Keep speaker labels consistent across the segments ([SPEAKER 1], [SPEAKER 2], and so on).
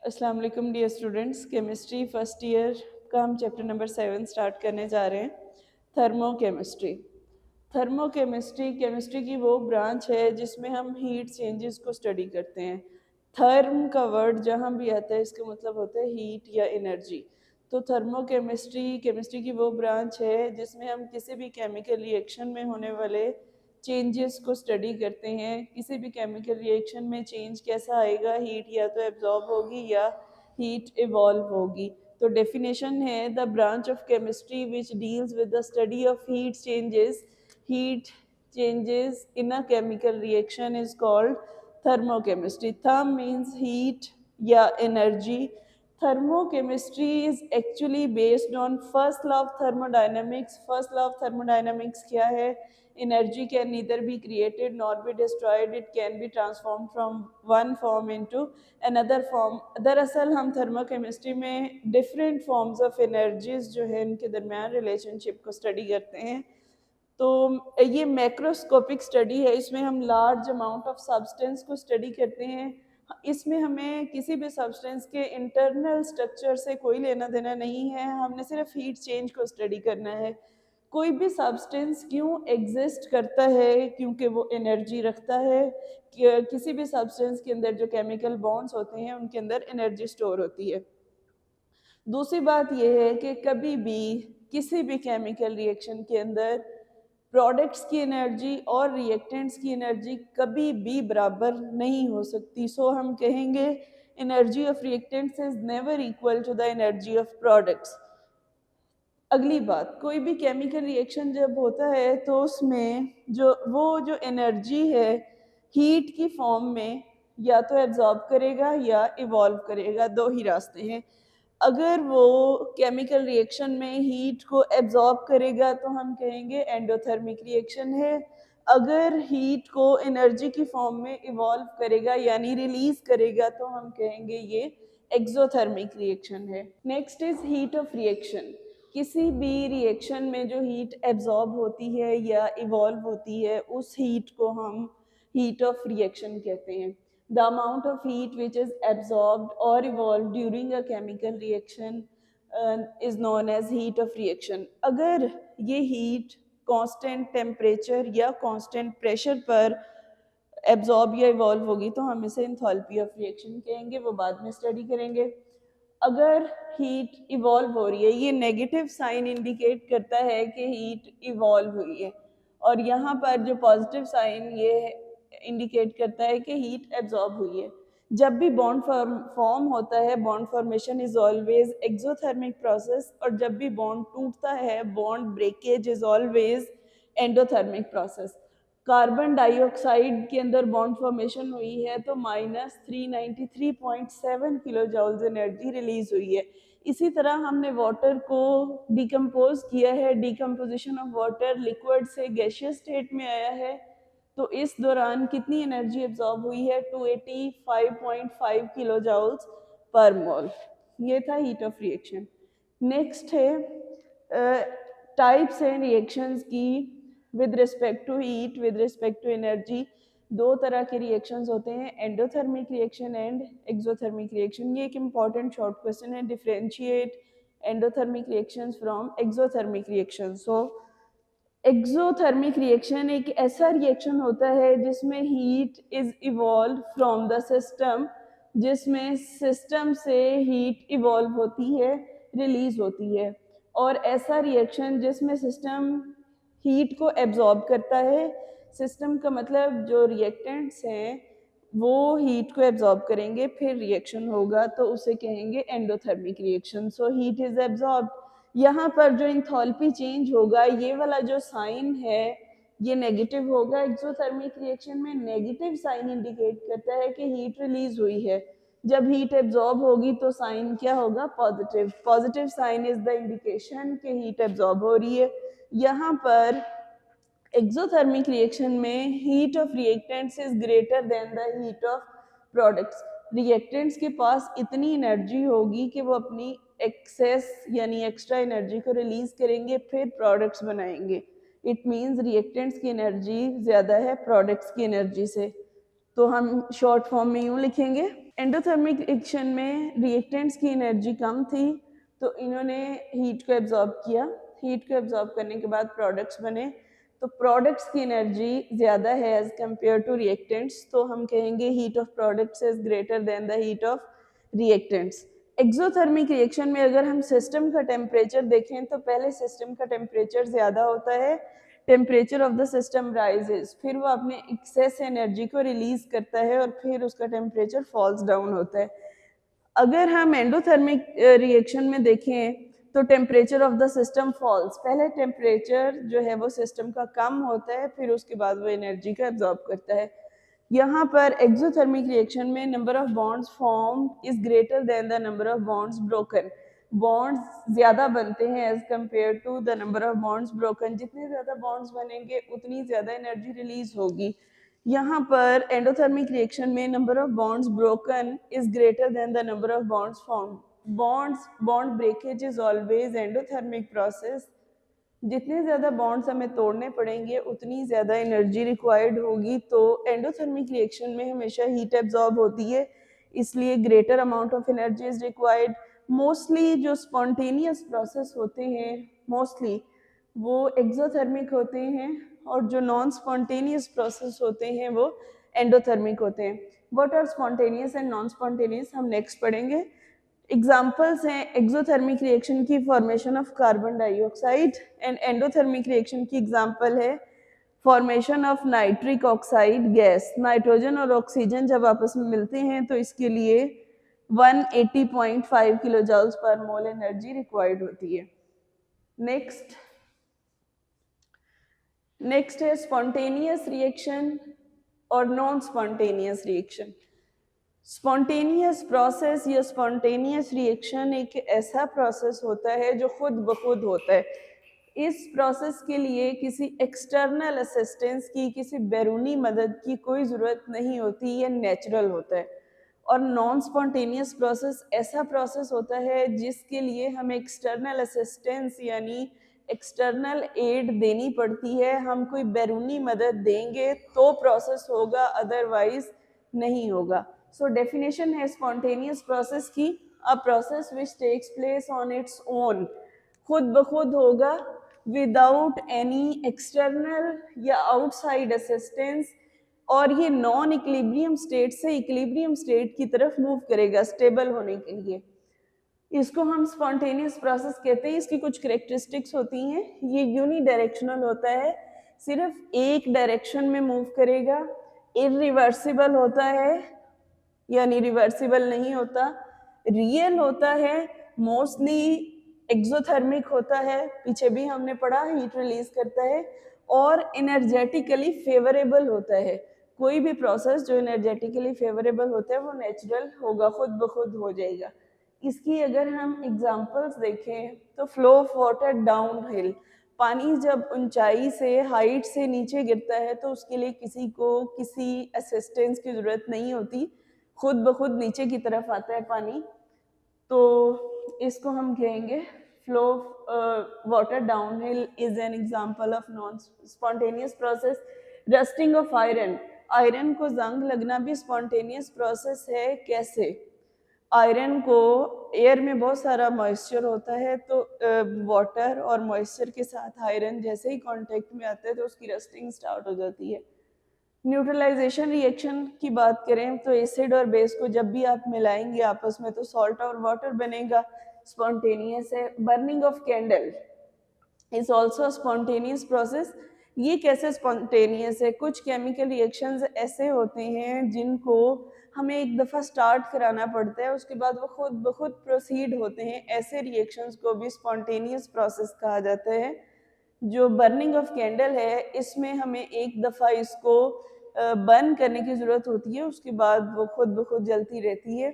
[SPEAKER 1] अस्सलाम वालेकुम dear students. Chemistry first year का हम चैप्टर नंबर 7 स्टार्ट करने जा रहे हैं, थर्मोकेमिस्ट्री। थर्मोकेमिस्ट्री केमिस्ट्री की वो ब्रांच है जिसमें हम हीट चेंजेस को स्टडी करते हैं। थर्म का वर्ड जहाँ भी आता है इसका मतलब होता है हीट या एनर्जी। तो थर्मोकेमिस्ट्री केमिस्ट्री की वो ब्रांच है जिसमें हम किसी भी केमिकल रिएक्शन में होने वाले चेंजेस को स्टडी करते हैं। किसी भी केमिकल रिएक्शन में चेंज कैसा आएगा, हीट या तो एब्जॉर्ब होगी या हीट इवॉल्व होगी। तो डेफिनेशन है the branch of chemistry which deals with the study of heat changes in a chemical reaction is called thermochemistry. Therm means heat या energy. Thermochemistry is actually based on first law of thermodynamics. First law of thermodynamics क्या है? Energy can neither be created nor be destroyed. It can be transformed from one form into another form. दरअसल हम thermochemistry में different forms of energies जो है इनके दरमियान relationship को study करते हैं। तो ये मैक्रोस्कोपिक स्टडी है, इसमें हम लार्ज अमाउंट ऑफ सब्सटेंस को स्टडी करते हैं। इसमें हमें किसी भी सब्सटेंस के इंटरनल स्ट्रक्चर से कोई लेना देना नहीं है, हमने सिर्फ हीट चेंज को स्टडी करना है। कोई भी सब्सटेंस क्यों एग्जिस्ट करता है? क्योंकि वो एनर्जी रखता है। किसी भी सब्सटेंस के अंदर जो केमिकल बॉन्ड्स होते हैं उनके अंदर एनर्जी स्टोर होती है। दूसरी बात यह है कि कभी भी किसी भी केमिकल रिएक्शन के अंदर प्रोडक्ट्स की एनर्जी और रिएक्टेंट्स की एनर्जी कभी भी बराबर नहीं हो सकती। सो हम कहेंगे energy of reactants is never equal to the energy of products. अगली बात, कोई भी केमिकल रिएक्शन जब होता है तो उसमें जो एनर्जी है हीट की फॉर्म में या तो एब्जॉर्ब करेगा या इवॉल्व करेगा, दो ही रास्ते हैं। अगर वो केमिकल रिएक्शन में हीट को एब्जॉर्ब करेगा तो हम कहेंगे एंडोथर्मिक रिएक्शन है। अगर हीट को एनर्जी की फॉर्म में इवॉल्व करेगा यानी रिलीज करेगा तो हम कहेंगे ये एक्सोथर्मिक रिएक्शन है। Next is heat of reaction. किसी भी रिएक्शन में जो हीट एब्जॉर्ब होती है या इवॉल्व होती है उस हीट को हम हीट ऑफ रिएक्शन कहते हैं। The amount of heat which is absorbed or evolved during a chemical reaction is known as heat of reaction. अगर ये heat constant temperature या constant pressure पर absorb या evolve होगी तो हम इसे enthalpy of reaction कहेंगे, वो बाद में study करेंगे। अगर हीट इवॉल्व हो रही है, ये नेगेटिव साइन इंडिकेट करता है कि हीट इवॉल्व हुई है, और यहाँ पर जो पॉजिटिव साइन ये इंडिकेट करता है कि हीट एब्जॉर्ब हुई है। जब भी बॉन्ड फॉर्म होता है, bond formation is always exothermic process, और जब भी बॉन्ड टूटता है, bond breakage is always endothermic process. Carbon dioxide के अंदर बॉन्ड फॉर्मेशन हुई है तो -393.7 किलो जॉल्स एनर्जी रिलीज हुई है। इसी तरह हमने वाटर को डिकम्पोज किया है, डिकम्पोजिशन ऑफ वाटर लिक्विड से गैसियस स्टेट में आया है, तो इस दौरान कितनी एनर्जी एब्जॉर्ब हुई है? 285.5 किलो जॉल्स पर मोल। ये था हीट ऑफ रिएक्शन। नेक्स्ट है टाइप्स हैं रिएक्शंस की with respect to heat, with respect to energy. दो तरह के रिएक्शंस होते हैं, endothermic reaction and exothermic reaction. ये एक इम्पॉर्टेंट शॉर्ट क्वेश्चन है, differentiate endothermic reactions from exothermic reaction. So exothermic reaction एक ऐसा रिएक्शन होता है जिसमें heat is evolve from the system, जिसमें सिस्टम से हीट इवॉल्व होती है, रिलीज होती है। और ऐसा रिएक्शन जिसमें सिस्टम हीट को एब्जॉर्ब करता है, सिस्टम का मतलब जो रिएक्टेंट्स हैं वो हीट को एब्जॉर्ब करेंगे फिर रिएक्शन होगा, तो उसे कहेंगे endothermic reaction. So heat is absorb. यहाँ पर जो इंथैल्पी चेंज होगा, ये वाला जो साइन है ये नेगेटिव होगा। एक्सोथर्मिक रिएक्शन में नेगेटिव साइन इंडिकेट करता है कि हीट रिलीज हुई है। जब हीट एब्जॉर्ब होगी तो साइन क्या होगा? Positive. Positive sign is the indication कि हीट एब्जॉर्ब हो रही है। यहाँ पर एक्सोथर्मिक रिएक्शन में heat of reactants is greater than the heat of products. Reactants के पास इतनी एनर्जी होगी कि वो अपनी एक्सेस यानी एक्स्ट्रा एनर्जी को रिलीज करेंगे, फिर प्रोडक्ट्स बनाएंगे। इट मीन्स रिएक्टेंट्स की एनर्जी ज़्यादा है प्रोडक्ट्स की एनर्जी से। तो हम शॉर्ट फॉर्म में यूँ लिखेंगे, एंडोथर्मिक रिएक्शन में रिएक्टेंट्स की एनर्जी कम थी, तो इन्होंने हीट को एब्जॉर्ब किया। हीट को एब्जॉर्ब करने के बाद प्रोडक्ट्स बने, तो प्रोडक्ट्स की एनर्जी ज़्यादा है एज कम्पेयर टू रिएक्टेंट्स, तो हम कहेंगे heat of products is greater than the heat of reactants. Exothermic reaction में अगर हम सिस्टम का टेम्परेचर देखें तो पहले सिस्टम का टेम्परेचर ज़्यादा होता है, temperature of the system rises, फिर वो अपने एक्सेस एनर्जी को रिलीज करता है और फिर उसका टेम्परेचर फॉल्स डाउन होता है। अगर हम एंडोथर्मिक रिएक्शन में देखें तो temperature of the system falls, पहले टेम्परेचर जो है वो सिस्टम का कम होता है, फिर उसके बाद वो एनर्जी को एब्जॉर्ब करता है। यहाँ पर एक्सोथर्मिक रिएक्शन में number of bonds form is greater than the number of bonds broken, bonds ज़्यादा बनते हैं as compare to the number of bonds broken, जितने ज़्यादा बॉन्ड्स बनेंगे उतनी ज़्यादा एनर्जी रिलीज होगी। यहाँ पर एंडोथर्मिक रिएक्शन में number of bonds broken is greater than the number of bonds form. Bond breakage is always endothermic process, जितने ज़्यादा बॉन्ड्स हमें तोड़ने पड़ेंगे उतनी ज़्यादा एनर्जी रिक्वायर्ड होगी, तो एंडोथर्मिक रिएक्शन में हमेशा हीट एब्जॉर्ब होती है, इसलिए greater amount of energy is required. Mostly जो स्पॉन्टेनियस प्रोसेस होते हैं मोस्टली वो एक्सोथर्मिक होते हैं, और जो नॉन स्पॉन्टेनियस प्रोसेस होते हैं वो एंडोथर्मिक होते हैं। What are spontaneous and non spontaneous हम नेक्स्ट पढ़ेंगे। एग्जाम्पल्स हैं एक्सोथर्मिक रिएक्शन की, formation of carbon dioxide, and endothermic reaction की एग्जाम्पल है formation of nitric oxide gas. Nitrogen और ऑक्सीजन जब आपस में मिलते हैं तो इसके लिए 180.5 किलो जूल्स पर मोल एनर्जी रिक्वायर्ड होती है। नेक्स्ट है स्पॉन्टेनियस रिएक्शन और non spontaneous reaction. Spontaneous process या स्पॉन्टेनियस रिएक्शन एक ऐसा प्रोसेस होता है जो खुद ब खुद होता है। इस प्रोसेस के लिए किसी एक्सटर्नल असिस्टेंस की, किसी बैरूनी मदद की कोई ज़रूरत नहीं होती, ये नेचुरल होता है। और नॉन स्पॉन्टेनियस प्रोसेस ऐसा प्रोसेस होता है जिसके लिए हमें एक्सटर्नल असिस्टेंस यानी एक्सटर्नल एड देनी पड़ती है, हम कोई बैरूनी मदद देंगे तो प्रोसेस होगा, अदरवाइज नहीं होगा। सो डेफिनेशन है स्पॉन्टेनियस प्रोसेस की, a process which takes place on its own, खुद ब खुद होगा, विदाउट एनी एक्सटर्नल या आउटसाइड असिस्टेंस, और ये नॉन इक्विलिब्रियम स्टेट से इक्विलिब्रियम स्टेट की तरफ मूव करेगा स्टेबल होने के लिए। इसको हम स्पॉन्टेनियस प्रोसेस कहते हैं। इसकी कुछ करेक्टरिस्टिक्स होती हैं, ये यूनी डायरेक्शनल होता है, सिर्फ एक डायरेक्शन में मूव करेगा, इरिवर्सिबल होता है यानी रिवर्सिबल नहीं होता, रियल होता है, मोस्टली एक्सोथर्मिक होता है, पीछे भी हमने पढ़ा हीट रिलीज करता है, और एनर्जेटिकली फेवरेबल होता है। कोई भी प्रोसेस जो एनर्जेटिकली फेवरेबल होता है वो नेचुरल होगा, खुद ब खुद हो जाएगा। इसकी अगर हम एग्जांपल्स देखें तो flow of water down hill, पानी जब ऊंचाई से, हाइट से नीचे गिरता है तो उसके लिए किसी को किसी असिस्टेंस की ज़रूरत नहीं होती, खुद ब खुद नीचे की तरफ आता है पानी, तो इसको हम कहेंगे flow water down hill is an example of non spontaneous process. Rusting of iron, iron को जंग लगना भी स्पॉन्टेनियस प्रोसेस है। कैसे? आयरन को एयर में बहुत सारा मॉइस्चर होता है, तो वाटर और मॉइस्चर के साथ आयरन जैसे ही कांटेक्ट में आता है तो उसकी रस्टिंग स्टार्ट हो जाती है। न्यूट्रलाइजेशन रिएक्शन की बात करें तो एसिड और बेस को जब भी आप मिलाएंगे आपस में तो सॉल्ट और वाटर बनेगा, स्पॉन्टेनियस है। Burning of candle is also spontaneous process. ये कैसे स्पॉन्टेनियस है? कुछ केमिकल रिएक्शंस ऐसे होते हैं जिनको हमें एक दफ़ा स्टार्ट कराना पड़ता है, उसके बाद वो खुद ब खुद प्रोसीड होते हैं, ऐसे रिएक्शंस को भी स्पॉन्टेनियस प्रोसेस कहा जाता है। जो बर्निंग ऑफ कैंडल है इसमें हमें एक दफ़ा इसको बर्न करने की ज़रूरत होती है, उसके बाद वो खुद ब खुद जलती रहती है,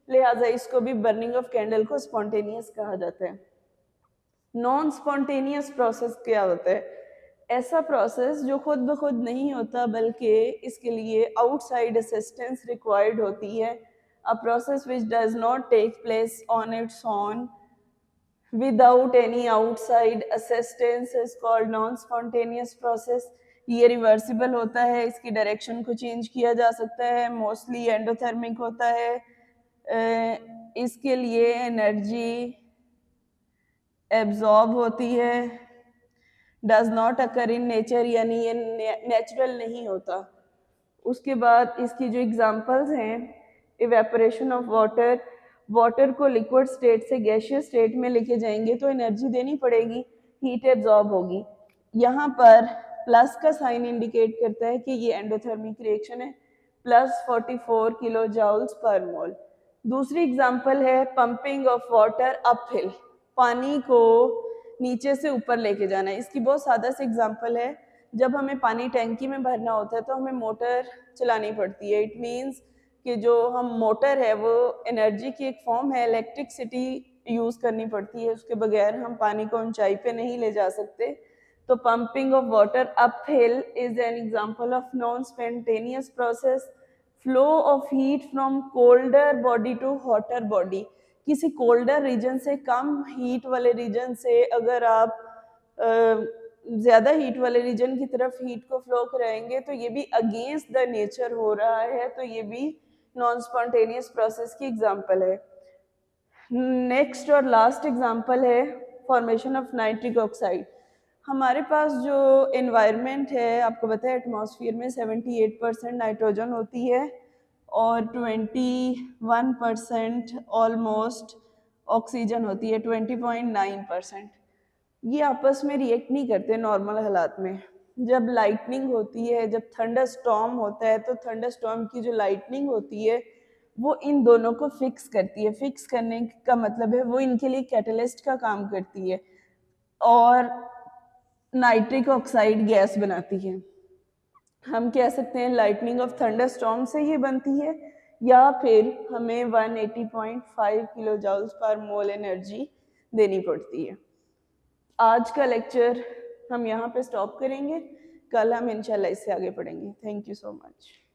[SPEAKER 1] लिहाजा इसको भी बर्निंग ऑफ कैंडल को स्पॉन्टेनियस कहा जाता है। नॉन स्पॉन्टेनियस प्रोसेस क्या होता है? ऐसा प्रोसेस जो खुद ब खुद नहीं होता बल्कि इसके लिए आउटसाइड असिस्टेंस रिक्वायर्ड होती है। A process which does not take place on its own without any outside assistance is called non-spontaneous process. ये रिवर्सिबल होता है, इसकी डायरेक्शन को चेंज किया जा सकता है, मोस्टली एंडोथर्मिक होता है। इसके लिए एनर्जी एब्जॉर्ब होती है, does not occur in nature, यानी ये नेचुरल नहीं होता। उसके बाद इसकी जो एग्जांपल्स हैं, इवेपोरेशन ऑफ वाटर, वाटर को लिक्विड स्टेट से गैसियस स्टेट में लेके जाएंगे तो एनर्जी देनी पड़ेगी, हीट एब्जॉर्ब होगी। यहाँ पर प्लस का साइन इंडिकेट करता है कि ये एंडोथर्मिक रिएक्शन है, प्लस 44 किलो जाउल्स पर मोल। दूसरी एग्जांपल है पंपिंग ऑफ वाटर अपहिल, पानी को नीचे से ऊपर लेके जाना है। इसकी बहुत सादा सी एग्जांपल है, जब हमें पानी टैंकी में भरना होता है तो हमें मोटर चलानी पड़ती है। इट मीन्स कि जो हम मोटर है वो एनर्जी की एक फॉर्म है, इलेक्ट्रिसिटी यूज़ करनी पड़ती है, उसके बगैर हम पानी को ऊंचाई पे नहीं ले जा सकते। तो pumping of water uphill is an example of non spontaneous process, flow of heat from colder body to hotter body. किसी कोल्डर रीजन से कम हीट वाले रीजन से अगर आप ज़्यादा हीट वाले रीजन की तरफ हीट को फ्लो कराएंगे तो ये भी अगेंस्ट द नेचर हो रहा है, तो ये भी नॉन स्पॉन्टेनियस प्रोसेस की एग्जांपल है। नेक्स्ट और लास्ट एग्जांपल है फॉर्मेशन ऑफ नाइट्रिक ऑक्साइड। हमारे पास जो एनवायरनमेंट है, आपको पता है एटमॉस्फेयर में 78% नाइट्रोजन होती है और 21% ऑलमोस्ट ऑक्सीजन होती है, 20.9%। ये आपस में रिएक्ट नहीं करते नॉर्मल हालात में। जब लाइटनिंग होती है, जब थंडर स्टॉर्म होता है, तो थंडर स्टॉर्म की जो लाइटनिंग होती है वो इन दोनों को फिक्स करती है। फिक्स करने का मतलब है वो इनके लिए कैटलिस्ट का काम करती है और नाइट्रिक ऑक्साइड गैस बनाती है। हम कह सकते हैं लाइटनिंग ऑफ थंडर स्टॉर्म से ये बनती है, या फिर हमें 180.5 किलो जूल्स पर मोल एनर्जी देनी पड़ती है। आज का लेक्चर हम यहाँ पे स्टॉप करेंगे, कल हम इंशाल्लाह इससे आगे पढ़ेंगे। Thank you so much.